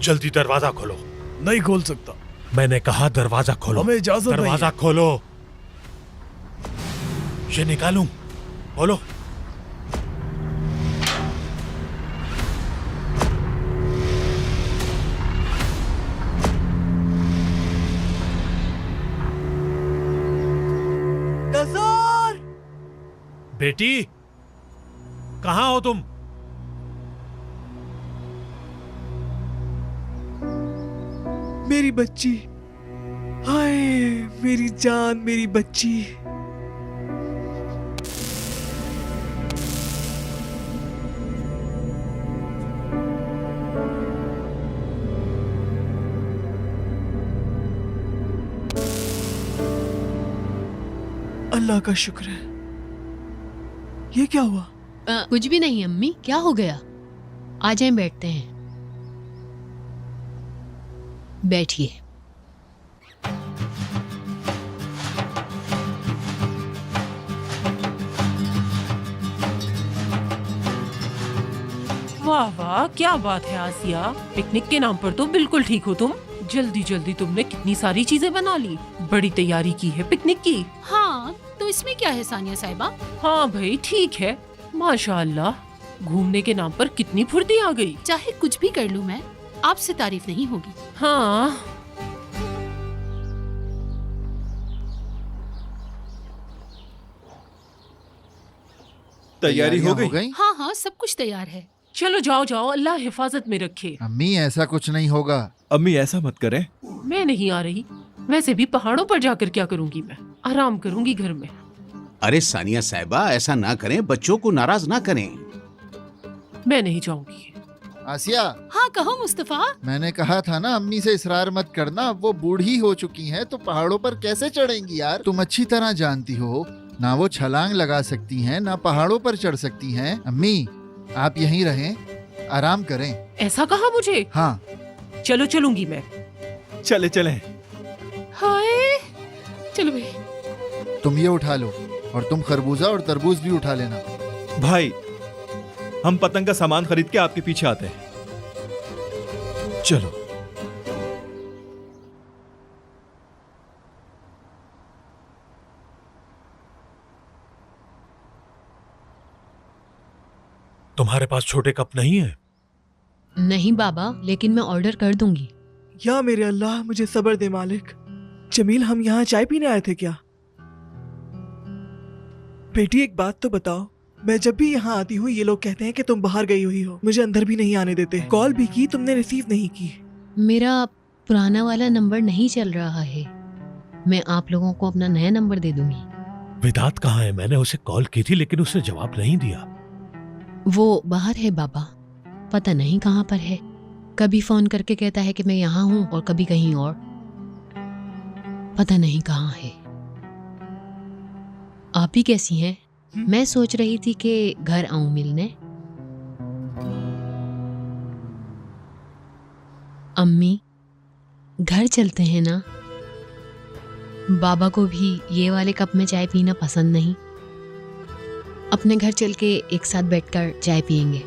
जल्दी दरवाजा खोलो। नहीं खोल सकता। मैंने कहा दरवाजा खोलो। हमें इजाजत नहीं है। दरवाजा खोलो। ये निकालूं? खोलो। बेटी, कहाँ हो तुम? मेरी बच्ची, हाय मेरी जान, मेरी बच्ची। अल्लाह का शुक्र है। ये क्या हुआ? कुछ भी नहीं अम्मी, क्या हो गया? आ जाएं, बैठते हैं। बैठिए। वाह वाह, क्या बात है आसिया, पिकनिक के नाम पर तो बिल्कुल ठीक हो तुम। जल्दी जल्दी तुमने कितनी सारी चीजें बना ली। बड़ी तैयारी की है पिकनिक की। हाँ, तो इसमें क्या है सानिया साहिबा? हाँ भाई ठीक है, माशाअल्लाह। घूमने के नाम पर कितनी फुर्ती आ गई। चाहे कुछ भी कर लूं मैं, आपसे तारीफ नहीं होगी। हाँ तैयारी हो गई? हाँ हाँ, सब कुछ तैयार है। चलो जाओ जाओ, अल्लाह हिफाजत में रखे। अम्मी ऐसा कुछ नहीं होगा। अम्मी ऐसा मत करें। मैं नहीं आ रही। वैसे भी पहाड़ों पर जाकर क्या करूंगी मैं? आराम करूंगी घर में। अरे सानिया साहिबा, ऐसा ना करें, बच्चों को नाराज ना करें। मैं नहीं जाऊंगी। आसिया, हाँ कहो मुस्तफा। मैंने कहा था ना अम्मी से इसरार मत करना। वो बूढ़ी हो चुकी हैं तो पहाड़ों पर कैसे चढ़ेंगी यार? तुम अच्छी तरह जानती हो ना वो छलांग लगा सकती हैं ना पहाड़ों पर चढ़ सकती हैं। अम्मी आप यहीं रहें, आराम करें। ऐसा कहा मुझे? हाँ चलो चलूंगी मैं। चले चले। हाय, चलो भाई। तुम ये उठा लो और तुम खरबूजा और तरबूज भी उठा लेना। भाई हम पतंग का सामान खरीद के आपके पीछे आते हैं। चलो। तुम्हारे पास छोटे कप नहीं है? नहीं बाबा, लेकिन मैं ऑर्डर कर दूंगी। या मेरे अल्लाह, मुझे सब्र दे मालिक। जमील, हम यहाँ चाय पीने आए थे क्या? बेटी एक बात तो बताओ, मैं जब भी यहाँ आती हूँ ये लोग कहते हैं कि तुम बाहर गई हुई हो, मुझे अंदर भी नहीं आने देते। कॉल भी की, तुमने रिसीव नहीं की। मेरा पुराना वाला नंबर नहीं चल रहा है। मैं आप लोगों को अपना नया नंबर दे दूंगी। विदात कहाँ है? मैंने उसे कॉल की थी लेकिन उसने जवाब नहीं दिया। वो बाहर है बाबा, पता नहीं कहाँ पर है। कभी फोन करके कहता है कि मैं यहाँ हूँ और कभी कहीं और, पता नहीं कहाँ है। आप भी कैसी हैं? मैं सोच रही थी कि घर आऊं मिलने। अम्मी, घर चलते हैं ना? बाबा को भी ये वाले कप में चाय पीना पसंद नहीं। अपने घर चल के एक साथ बैठकर चाय पियेंगे।